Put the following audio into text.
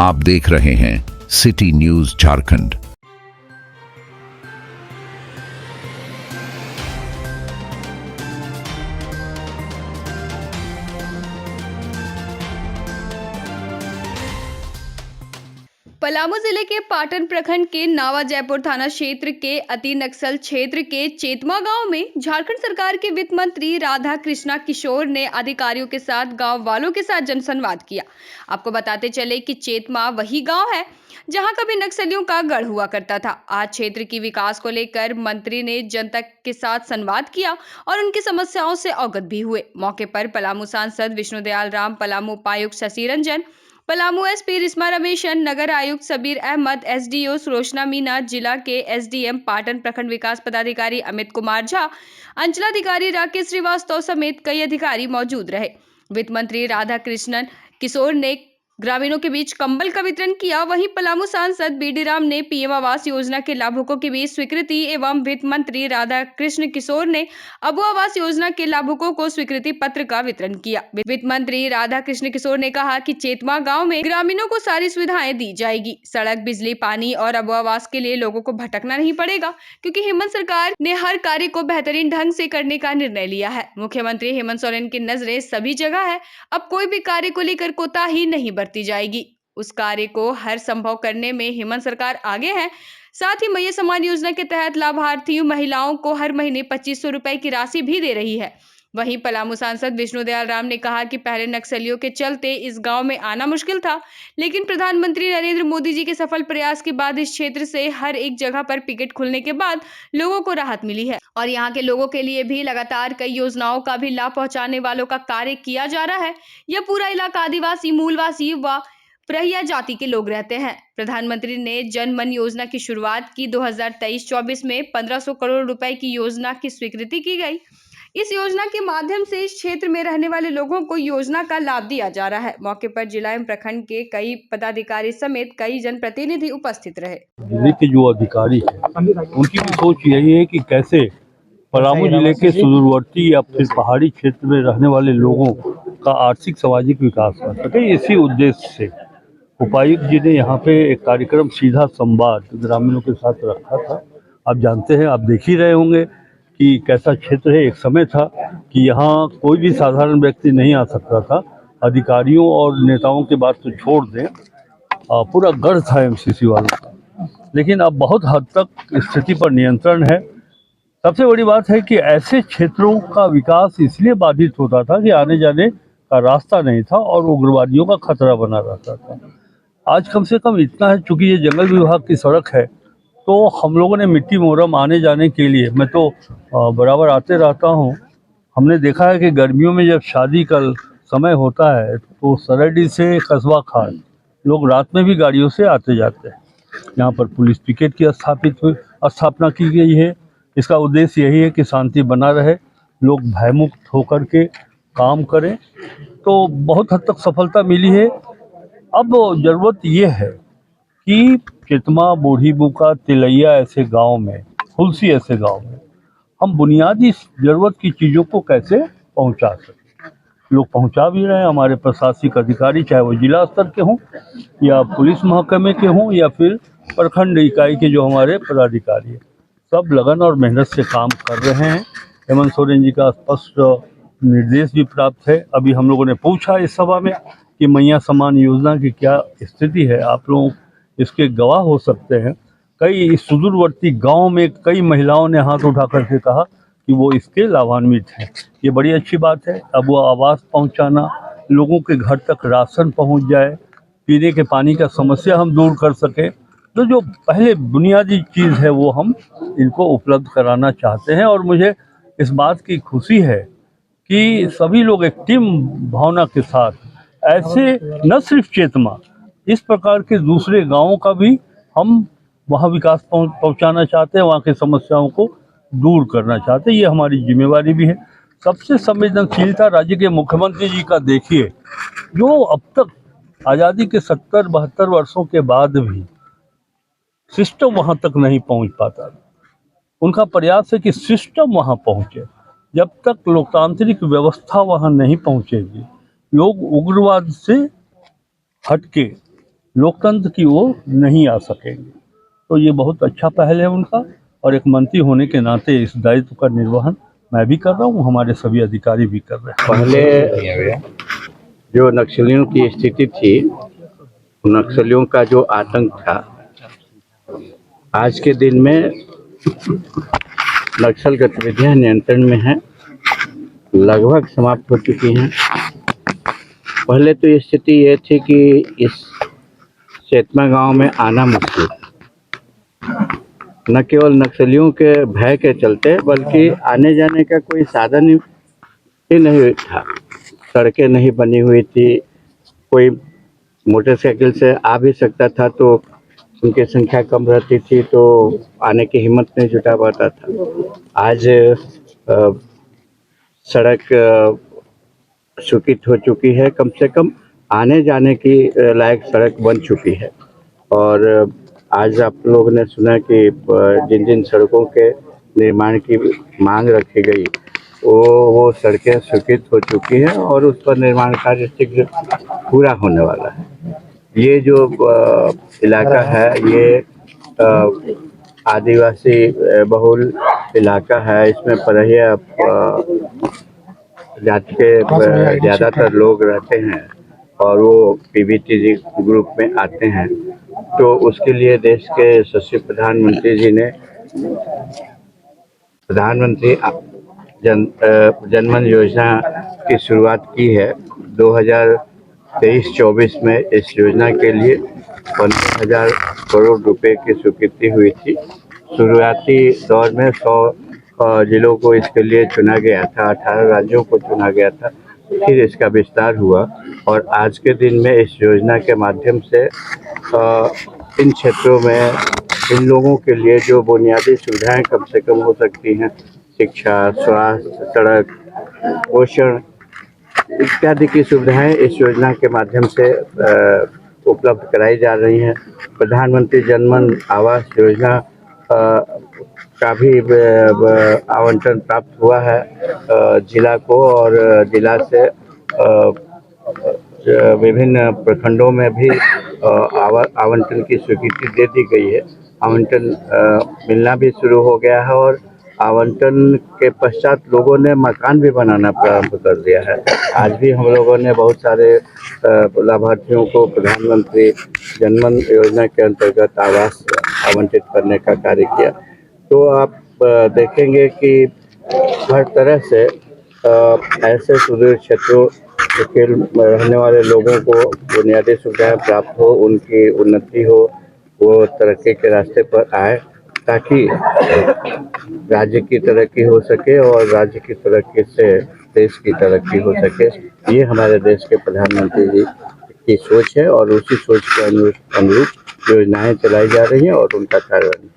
आप देख रहे हैं सिटी न्यूज झारखंड। पलामू जिले के पाटन प्रखंड के नावा जयपुर थाना क्षेत्र के अति नक्सल क्षेत्र के चेतमा गांव में झारखंड सरकार के वित्त मंत्री राधा कृष्णा किशोर ने अधिकारियों के साथ गांव वालों के साथ जनसंवाद किया। आपको बताते चले कि चेतमा वही गांव है जहां कभी नक्सलियों का गढ़ हुआ करता था। आज क्षेत्र की विकास को लेकर मंत्री ने जनता के साथ संवाद किया और उनकी समस्याओं से अवगत भी हुए। मौके पर पलामू सांसद विष्णुदयाल राम, पलामू उपायुक्त शशि रंजन, पलामू एसपी रिस्मा रमेशन, नगर आयुक्त सबीर अहमद, एसडीओ रोशना मीना, जिला के एसडीएम पाटन प्रखंड विकास पदाधिकारी अमित कुमार झा, अंचलाधिकारी राकेश श्रीवास्तव समेत कई अधिकारी मौजूद रहे। वित्त मंत्री राधा कृष्णन किशोर ने ग्रामीणों के बीच कंबल का वितरण किया। वहीं पलामू सांसद बीडी राम ने पीएम आवास योजना के लाभुकों के बीच स्वीकृति एवं वित्त मंत्री राधा कृष्ण किशोर ने अबू आवास योजना के लाभुकों को स्वीकृति पत्र का वितरण किया। वित्त मंत्री राधा कृष्ण किशोर ने कहा कि चेतमा गांव में ग्रामीणों को सारी सुविधाएं दी जाएगी। सड़क, बिजली, पानी और अबू आवास के लिए लोगों को भटकना नहीं पड़ेगा, क्योंकि हेमंत सरकार ने हर कार्य को बेहतरीन ढंग से करने का निर्णय लिया है। मुख्यमंत्री हेमंत सोरेन की नजरें सभी जगह है। अब कोई भी कार्य को लेकर कोताही नहीं बरती जाएगी। उस कार्य को हर संभव करने में हेमंत सरकार आगे है। साथ ही मैया सम्मान योजना के तहत लाभार्थी महिलाओं को हर महीने 2500 रुपए की राशि भी दे रही है। वहीं पलामू सांसद विष्णुदयाल राम ने कहा कि पहले नक्सलियों के चलते इस गांव में आना मुश्किल था, लेकिन प्रधानमंत्री नरेंद्र मोदी जी के सफल प्रयास के बाद इस क्षेत्र से हर एक जगह पर पिकेट खुलने के बाद लोगों को राहत मिली है और यहाँ के लोगों के लिए भी लगातार कई योजनाओं का भी लाभ पहुंचाने वालों का कार्य किया जा रहा है। यह पूरा इलाका आदिवासी, मूलवासी व प्रहिया जाति के लोग रहते हैं। प्रधानमंत्री ने जन मन योजना की शुरुआत की। 2023-24 में 1500 करोड़ रुपए की योजना की स्वीकृति की गई। इस योजना के माध्यम से इस क्षेत्र में रहने वाले लोगों को योजना का लाभ दिया जा रहा है। मौके पर जिला एवं प्रखंड के कई पदाधिकारी समेत कई जनप्रतिनिधि उपस्थित रहे। जिले के जो अधिकारी हैं उनकी भी सोच यही है कि कैसे पलामू जिले के सुदूरवर्ती या फिर पहाड़ी क्षेत्र में रहने वाले लोगों का आर्थिक सामाजिक विकास कर सके। इसी उद्देश्य से उपायुक्त जी ने यहाँ पे एक कार्यक्रम सीधा संवाद ग्रामीणों के साथ रखा था। आप जानते हैं, आप देख ही रहे होंगे कि कैसा क्षेत्र है। एक समय था कि यहाँ कोई भी साधारण व्यक्ति नहीं आ सकता था। अधिकारियों और नेताओं की बात तो छोड़ दें, पूरा गढ़ था एमसीसी वालों का, लेकिन अब बहुत हद तक स्थिति पर नियंत्रण है। सबसे बड़ी बात है कि ऐसे क्षेत्रों का विकास इसलिए बाधित होता था कि आने जाने का रास्ता नहीं था और उग्रवादियों का खतरा बना रहता था। आज कम से कम इतना है, चूंकि ये जंगल विभाग की सड़क है, तो हम लोगों ने मिट्टी मोरम आने जाने के लिए, मैं तो बराबर आते रहता हूँ, हमने देखा है कि गर्मियों में जब शादी का समय होता है तो सरैडी से कस्बा खाल लोग रात में भी गाड़ियों से आते जाते हैं। यहाँ पर पुलिस पिकेट की स्थापना की गई है। इसका उद्देश्य यही है कि शांति बना रहे, लोग भयमुक्त होकर के काम करें, तो बहुत हद तक सफलता मिली है। अब ज़रूरत ये है कि चेतमा, बूढ़ी बुका, तिलैया ऐसे गांव में, फुलसी ऐसे गांव में हम बुनियादी ज़रूरत की चीज़ों को कैसे पहुंचा सकें। लोग पहुंचा भी रहे हैं। हमारे प्रशासनिक अधिकारी, चाहे वो जिला स्तर के हों या पुलिस महकमे के हों या फिर प्रखंड इकाई के जो हमारे पदाधिकारी हैं, सब लगन और मेहनत से काम कर रहे हैं। हेमंत सोरेन जी का स्पष्ट निर्देश भी प्राप्त है। अभी हम लोगों ने पूछा इस सभा में कि मैया सम्मान योजना की क्या स्थिति है। आप लोग इसके गवाह हो सकते हैं। कई सुदूरवर्ती गांव में कई महिलाओं ने हाथ उठा करके कहा कि वो इसके लाभान्वित हैं। ये बड़ी अच्छी बात है। अब वो आवास पहुंचाना, लोगों के घर तक राशन पहुंच जाए, पीने के पानी का समस्या हम दूर कर सकें, तो जो पहले बुनियादी चीज़ है वो हम इनको उपलब्ध कराना चाहते हैं। और मुझे इस बात की खुशी है कि सभी लोग एक टीम भावना के साथ ऐसे न सिर्फ चेतमा, इस प्रकार के दूसरे गांवों का भी हम वहाँ विकास पहुँचाना चाहते हैं, वहाँ की समस्याओं को दूर करना चाहते हैं। ये हमारी जिम्मेवारी भी है। सबसे संवेदनशीलता राज्य के मुख्यमंत्री जी का देखिए, जो अब तक आज़ादी के 70-72 वर्षों के बाद भी सिस्टम वहाँ तक नहीं पहुँच पाता। उनका प्रयास है कि सिस्टम वहाँ पहुँचे। जब तक लोकतांत्रिक व्यवस्था वहाँ नहीं पहुँचेगी, लोग उग्रवाद से हटके लोकतंत्र की ओर नहीं आ सकेंगे। तो ये बहुत अच्छा पहल है उनका, और एक मंत्री होने के नाते इस दायित्व का निर्वहन मैं भी कर रहा हूँ, हमारे सभी अधिकारी भी कर रहे हैं। पहले जो नक्सलियों की स्थिति थी, नक्सलियों का जो आतंक था, आज के दिन में नक्सल गतिविधियां नियंत्रण में हैं, लगभग समाप्त हो चुकी हैं। पहले तो स्थिति ये थी कि इस चेतमा गांव में आना मुश्किल, न केवल नक्सलियों के भय के चलते बल्कि आने जाने का कोई साधन ही नहीं था। सड़कें नहीं बनी हुई थी, कोई मोटरसाइकिल से आ भी सकता था तो उनकी संख्या कम रहती थी, तो आने की हिम्मत नहीं जुटा पाता था। आज सड़क स्वीकृत हो चुकी है, कम से कम आने जाने की लायक सड़क बन चुकी है। और आज आप लोगों ने सुना कि जिन जिन सड़कों के निर्माण की मांग रखी गई वो सड़कें स्वीकृत हो चुकी हैं और उस पर निर्माण कार्य शीघ्र पूरा होने वाला है। ये जो इलाका है ये आदिवासी बहुल इलाका है, इसमें परहिया जाति के ज़्यादातर लोग रहते हैं और वो पीबीटी ग्रुप में आते हैं। तो उसके लिए देश के यशस्वी प्रधानमंत्री जी ने प्रधानमंत्री जनधन योजना की शुरुआत की है। 2023-24 में इस योजना के लिए 15,000 करोड़ रुपए की स्वीकृति हुई थी। शुरुआती दौर में 100 जिलों को इसके लिए चुना गया था, 18 राज्यों को चुना गया था, फिर इसका विस्तार हुआ और आज के दिन में इस योजना के माध्यम से इन क्षेत्रों में इन लोगों के लिए जो बुनियादी सुविधाएं कम से कम हो सकती हैं, शिक्षा, स्वास्थ्य, सड़क, पोषण इत्यादि की सुविधाएं इस योजना के माध्यम से उपलब्ध कराई जा रही हैं। प्रधानमंत्री जनधन आवास योजना का भी आवंटन प्राप्त हुआ है जिला को, और जिला से विभिन्न प्रखंडों में भी आवंटन की स्वीकृति दे दी गई है। आवंटन मिलना भी शुरू हो गया है और आवंटन के पश्चात लोगों ने मकान भी बनाना प्रारंभ कर दिया है। आज भी हम लोगों ने बहुत सारे लाभार्थियों को प्रधानमंत्री जनधन योजना के अंतर्गत आवास आवंटित करने का कार्य किया। तो आप देखेंगे कि हर तरह से ऐसे सुदूर क्षेत्रों के रहने वाले लोगों को बुनियादी सुविधाएं प्राप्त हो, उनकी उन्नति हो, वो तरक्की के रास्ते पर आए ताकि राज्य की तरक्की हो सके और राज्य की तरक्की से देश की तरक्की हो सके। ये हमारे देश के प्रधानमंत्री जी की सोच है और उसी सोच के अनुरूप योजनाएं चलाई जा रही हैं और उनका कार्यान्वयन